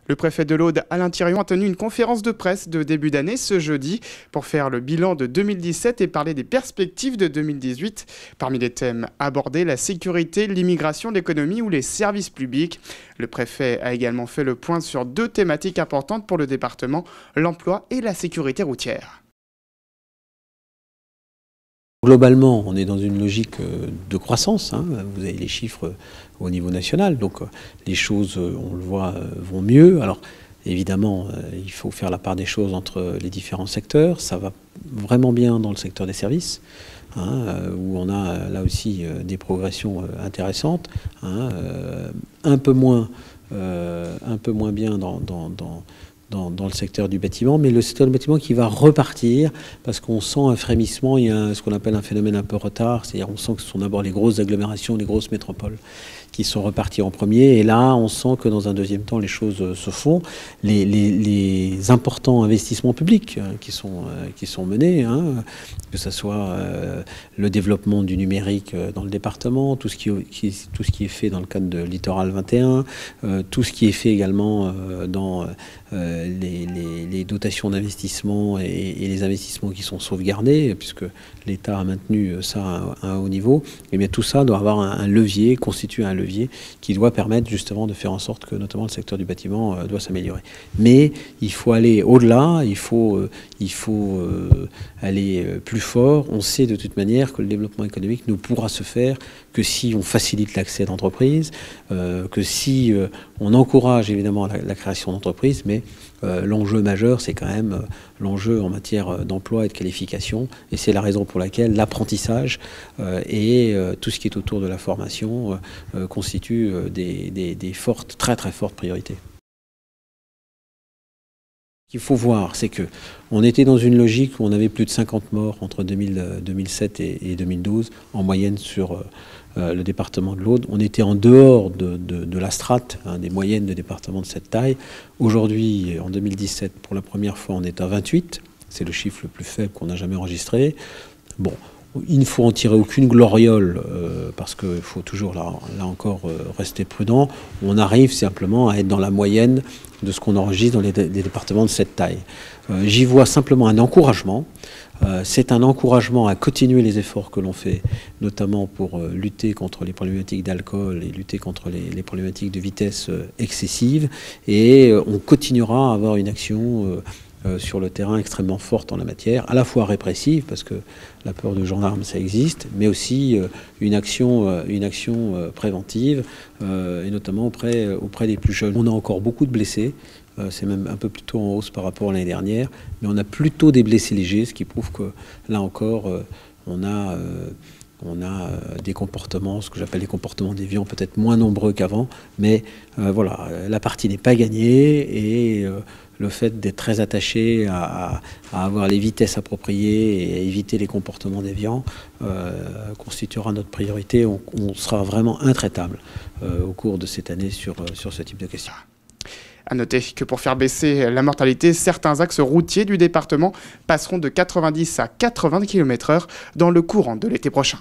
Le préfet de l'Aude, Alain Thirion, a tenu une conférence de presse de début d'année ce jeudi pour faire le bilan de 2017 et parler des perspectives de 2018. Parmi les thèmes abordés, la sécurité, l'immigration, l'économie ou les services publics. Le préfet a également fait le point sur deux thématiques importantes pour le département, l'emploi et la sécurité routière. Globalement, on est dans une logique de croissance, hein. Vous avez les chiffres au niveau national, donc les choses, on le voit, vont mieux. Alors évidemment, il faut faire la part des choses entre les différents secteurs. Ça va vraiment bien dans le secteur des services, hein, où on a là aussi des progressions intéressantes, hein, un peu moins bien dans le secteur du bâtiment, mais le secteur du bâtiment qui va repartir parce qu'on sent un frémissement, il y a ce qu'on appelle un phénomène un peu retard, c'est-à-dire on sent que ce sont d'abord les grosses agglomérations, les grosses métropoles qui sont reparties en premier, et là on sent que dans un deuxième temps les choses se font. Les importants investissements publics qui sont menés, hein, que ce soit le développement du numérique dans le département, tout ce qui est fait dans le cadre de Littoral 21, tout ce qui est fait également dans les dotations d'investissement et les investissements qui sont sauvegardés, puisque l'État a maintenu ça à un haut niveau, et bien tout ça doit avoir un levier, constituer un levier qui doit permettre justement de faire en sorte que notamment le secteur du bâtiment doit s'améliorer. Mais il faut aller au-delà, il faut aller plus fort. On sait de toute manière que le développement économique ne pourra se faire que si on facilite l'accès d'entreprises, que si on encourage évidemment la création d'entreprises, mais l'enjeu majeur, c'est quand même l'enjeu en matière d'emploi et de qualification, et c'est la raison pour laquelle l'apprentissage et tout ce qui est autour de la formation constitue des fortes, très très fortes priorités. Ce qu'il faut voir, c'est que on était dans une logique où on avait plus de 50 morts entre 2007 et 2012 en moyenne sur le département de l'Aude. On était en dehors de la strate, hein, des moyennes de départements de cette taille. Aujourd'hui, en 2017, pour la première fois, on est à 28. C'est le chiffre le plus faible qu'on a jamais enregistré. Bon, il ne faut en tirer aucune gloriole parce qu'il faut toujours, là encore, rester prudent. On arrive simplement à être dans la moyenne de ce qu'on enregistre dans les départements de cette taille. J'y vois simplement un encouragement. C'est un encouragement à continuer les efforts que l'on fait, notamment pour lutter contre les problématiques d'alcool et lutter contre les problématiques de vitesse excessive. Et on continuera à avoir une action sur le terrain extrêmement forte en la matière, à la fois répressive, parce que la peur de gendarmes, ça existe, mais aussi une action préventive, et notamment auprès des plus jeunes. On a encore beaucoup de blessés, c'est même un peu plutôt en hausse par rapport à l'année dernière, mais on a plutôt des blessés légers, ce qui prouve que, là encore, on a des comportements, ce que j'appelle les comportements déviants, peut-être moins nombreux qu'avant, mais voilà, la partie n'est pas gagnée, et le fait d'être très attaché à avoir les vitesses appropriées et à éviter les comportements déviants constituera notre priorité. On sera vraiment intraitable au cours de cette année sur ce type de questions. À noter que pour faire baisser la mortalité, certains axes routiers du département passeront de 90 à 80 km/h dans le courant de l'été prochain.